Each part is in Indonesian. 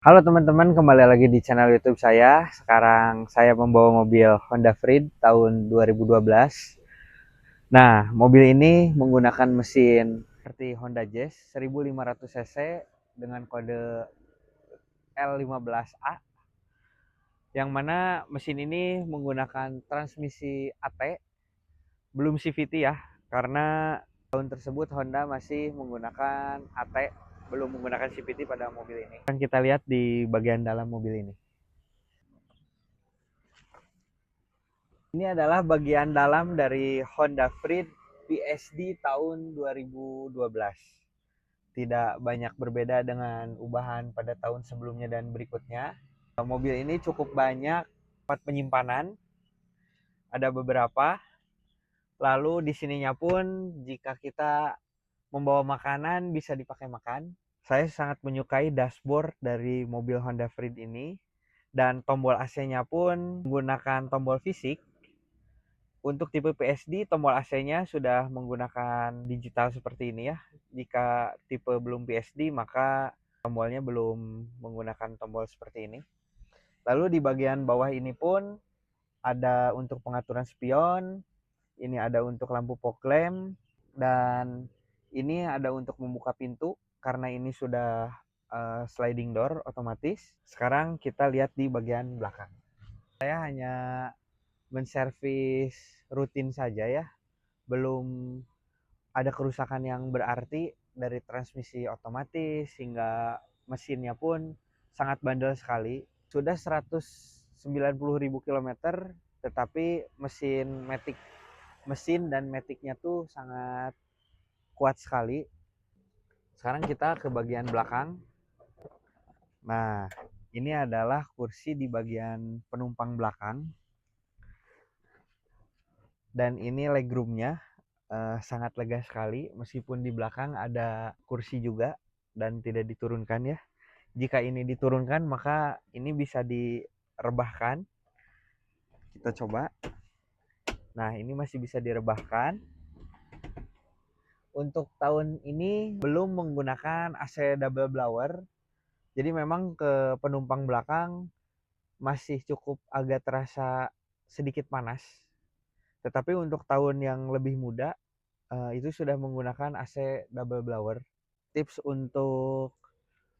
Halo teman-teman, kembali lagi di channel YouTube saya. Sekarang saya membawa mobil Honda Freed tahun 2012. Nah, mobil ini menggunakan mesin seperti Honda Jazz 1500 cc dengan kode L15A, yang mana mesin ini menggunakan transmisi AT, belum CVT ya, karena tahun tersebut Honda masih menggunakan AT, belum menggunakan CVT pada mobil ini. Akan kita lihat di bagian dalam mobil ini. Ini adalah bagian dalam dari Honda Freed PSD tahun 2012. Tidak banyak berbeda dengan ubahan pada tahun sebelumnya dan berikutnya. Mobil ini cukup banyak tempat penyimpanan, ada beberapa. Lalu di sininya pun jika kita membawa makanan bisa dipakai makan. Saya sangat menyukai dashboard dari mobil Honda Freed ini, dan tombol AC-nya pun menggunakan tombol fisik. Untuk tipe PSD, tombol AC-nya sudah menggunakan digital seperti ini ya. Jika tipe belum PSD, maka tombolnya belum menggunakan tombol seperti ini. Lalu di bagian bawah ini pun ada untuk pengaturan spion, ini ada untuk lampu fog lamp, dan ini ada untuk membuka pintu karena ini sudah sliding door otomatis. Sekarang kita lihat di bagian belakang. Saya hanya menservis rutin saja ya, belum ada kerusakan yang berarti dari transmisi otomatis hingga mesinnya pun sangat bandel sekali. Sudah 190.000 kilometer, tetapi mesin dan metiknya tuh sangat kuat sekali. Sekarang kita ke bagian belakang. Nah, ini adalah kursi di bagian penumpang belakang, dan ini legroomnya sangat lega sekali, meskipun di belakang ada kursi juga dan tidak diturunkan ya. Jika ini diturunkan maka ini bisa direbahkan. Kita coba. Nah, ini masih bisa direbahkan. Untuk tahun ini belum menggunakan AC double blower, jadi memang ke penumpang belakang masih cukup agak terasa sedikit panas. Tetapi untuk tahun yang lebih muda itu sudah menggunakan AC double blower. Tips untuk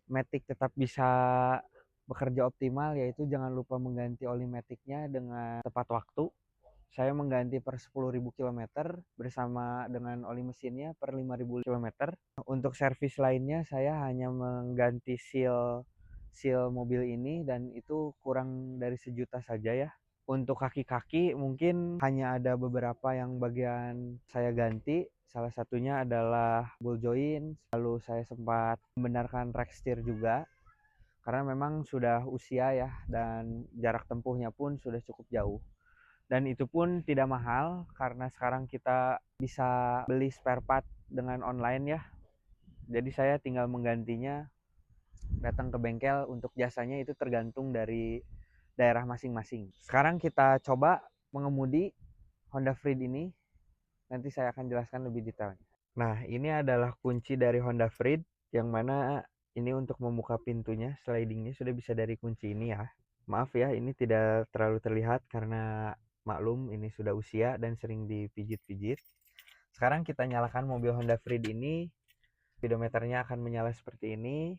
Matic tetap bisa bekerja optimal yaitu jangan lupa mengganti oli Maticnya dengan tepat waktu. Saya mengganti per 10.000 km bersama dengan oli mesinnya per 5.000 km. Untuk servis lainnya saya hanya mengganti seal mobil ini, dan itu kurang dari 1 juta saja ya. Untuk kaki-kaki mungkin hanya ada beberapa yang bagian saya ganti. Salah satunya adalah ball joint, lalu saya sempat membenarkan rack steer juga karena memang sudah usia ya, dan jarak tempuhnya pun sudah cukup jauh. Dan itu pun tidak mahal karena sekarang kita bisa beli spare part dengan online ya. Jadi saya tinggal menggantinya, datang ke bengkel. Untuk jasanya itu tergantung dari daerah masing-masing. Sekarang kita coba mengemudi Honda Freed ini. Nanti saya akan jelaskan lebih detailnya. Nah, ini adalah kunci dari Honda Freed, yang mana ini untuk membuka pintunya, slidingnya sudah bisa dari kunci ini ya. Maaf ya, ini tidak terlalu terlihat karena maklum ini sudah usia dan sering dipijit-pijit. Sekarang kita nyalakan mobil Honda Freed ini. Speedometernya akan menyala seperti ini.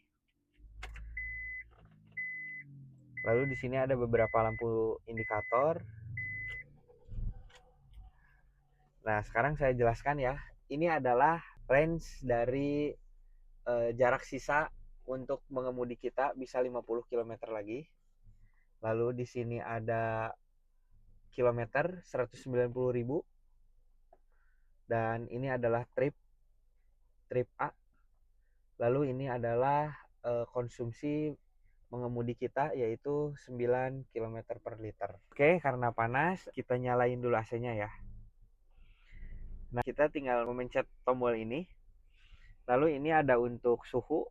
Lalu di sini ada beberapa lampu indikator. Nah, sekarang saya jelaskan ya. Ini adalah range dari jarak sisa untuk mengemudi kita, bisa 50 km lagi. Lalu di sini ada kilometer 190.000. Dan ini adalah trip A. Lalu ini adalah konsumsi mengemudi kita, yaitu 9 km per liter. Oke, karena panas kita nyalain dulu AC-nya ya. Nah, kita tinggal memencet tombol ini. Lalu ini ada untuk suhu.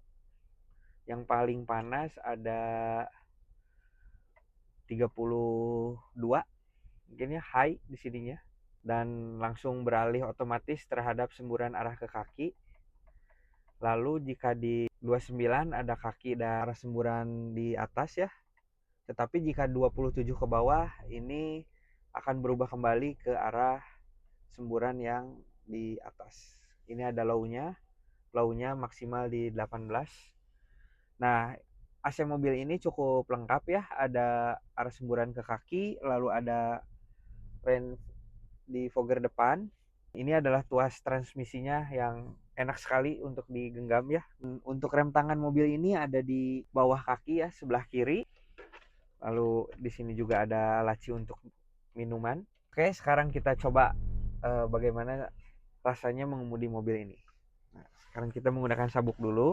Yang paling panas ada 32 mungkin ya, high di sininya, dan langsung beralih otomatis terhadap semburan arah ke kaki. Lalu jika di 29 ada kaki dan arah semburan di atas ya. Tetapi jika 27 ke bawah ini akan berubah kembali ke arah semburan yang di atas. Ini ada low-nya maksimal di 18. Nah, AC mobil ini cukup lengkap ya, ada arah semburan ke kaki, lalu ada rain di fogger depan. Ini adalah tuas transmisinya yang enak sekali untuk digenggam ya. Untuk rem tangan mobil ini ada di bawah kaki ya, sebelah kiri. Lalu di sini juga ada laci untuk minuman. Oke, sekarang kita coba bagaimana rasanya mengemudi mobil ini. Nah, sekarang kita menggunakan sabuk dulu.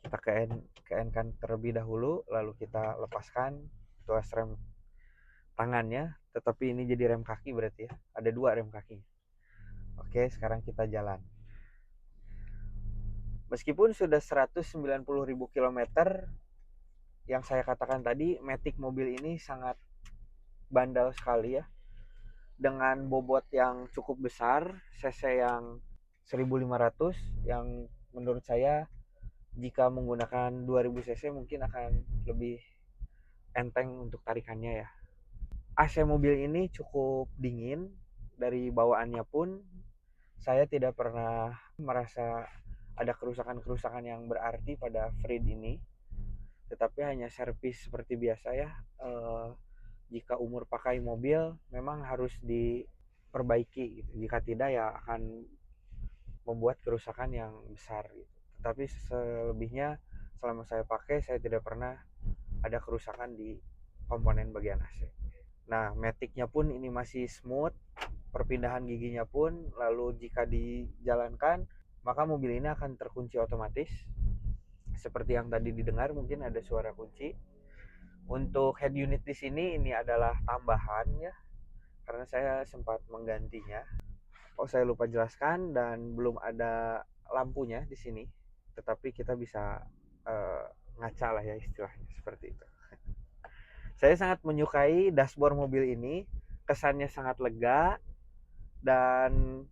Kita ke-N kan terlebih dahulu, lalu kita lepaskan tuas rem tangannya, tetapi ini jadi rem kaki berarti ya. Ada 2 rem kaki. Oke, sekarang kita jalan. Meskipun sudah 190.000 km, yang saya katakan tadi, Matic mobil ini sangat bandal sekali ya. Dengan bobot yang cukup besar, cc yang 1500, yang menurut saya jika menggunakan 2000 cc mungkin akan lebih enteng untuk tarikannya ya. AC mobil ini cukup dingin, dari bawaannya pun saya tidak pernah merasa ada kerusakan-kerusakan yang berarti pada Freed ini, tetapi hanya servis seperti biasa ya. Jika umur pakai mobil memang harus diperbaiki gitu. Jika tidak ya akan membuat kerusakan yang besar gitu. Tetapi selebihnya selama saya pakai saya tidak pernah ada kerusakan di komponen bagian AC. Nah, Matic-nya pun ini masih smooth, perpindahan giginya pun, lalu jika dijalankan maka mobil ini akan terkunci otomatis. Seperti yang tadi didengar mungkin ada suara kunci. Untuk head unit di sini ini adalah tambahan ya, karena saya sempat menggantinya. Oh, saya lupa jelaskan dan belum ada lampunya di sini. Tetapi kita bisa ngaca lah ya istilahnya seperti itu. Saya sangat menyukai dashboard mobil ini, kesannya sangat lega dan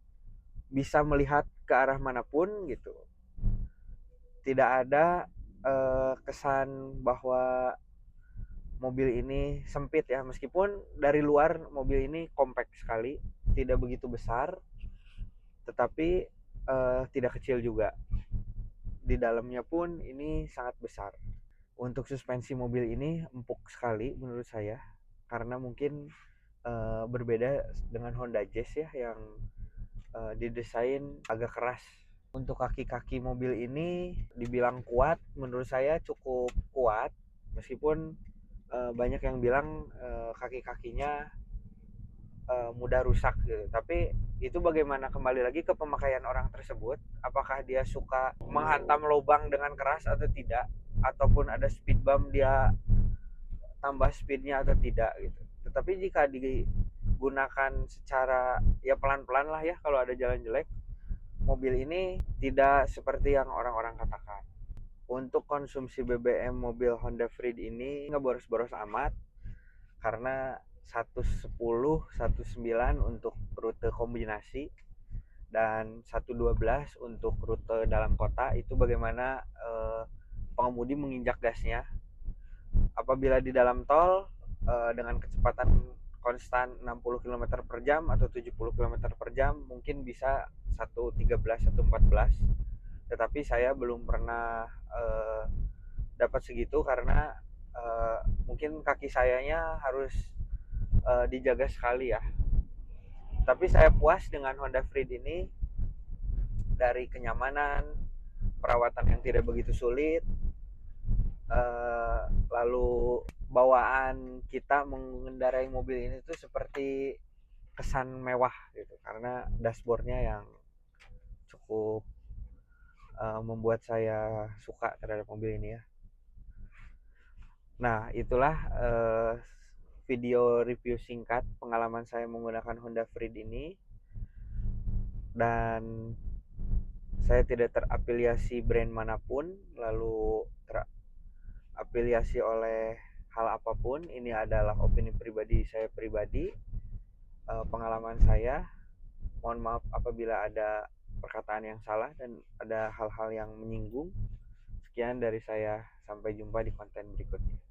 bisa melihat ke arah manapun gitu. Tidak ada kesan bahwa mobil ini sempit ya, meskipun dari luar mobil ini compact sekali, tidak begitu besar, tetapi tidak kecil juga. Di dalamnya pun ini sangat besar. Untuk suspensi mobil ini empuk sekali menurut saya, karena mungkin berbeda dengan Honda Jazz ya yang didesain agak keras. Untuk kaki-kaki mobil ini dibilang kuat, menurut saya cukup kuat, meskipun banyak yang bilang kaki-kakinya mudah rusak gitu. Tapi itu bagaimana, kembali lagi ke pemakaian orang tersebut, apakah dia suka menghantam lubang dengan keras atau tidak, ataupun ada speed bump dia tambah speednya atau tidak gitu. Tetapi jika digunakan secara ya pelan-pelan lah ya, kalau ada jalan jelek, mobil ini tidak seperti yang orang-orang katakan. Untuk konsumsi BBM mobil Honda Freed ini nggak boros-boros amat, karena 110, 19 untuk rute kombinasi dan 112 untuk rute dalam kota. Itu bagaimana pengemudi menginjak gasnya. Apabila di dalam tol dengan kecepatan konstan 60 km per jam atau 70 km per jam mungkin bisa 113, 114. Tetapi saya belum pernah dapat segitu karena mungkin kaki sayanya harus dijaga sekali ya. Tapi saya puas dengan Honda Freed ini, dari kenyamanan, perawatan yang tidak begitu sulit, lalu bawaan kita mengendarai mobil ini tuh seperti kesan mewah gitu, karena dashboardnya yang cukup membuat saya suka terhadap mobil ini ya. Nah, itulah video review singkat pengalaman saya menggunakan Honda Freed ini. Dan saya tidak terafiliasi brand manapun, lalu terafiliasi oleh hal apapun. Ini adalah opini pribadi saya pribadi, pengalaman saya. Mohon maaf apabila ada perkataan yang salah dan ada hal-hal yang menyinggung. Sekian dari saya, sampai jumpa di konten berikutnya.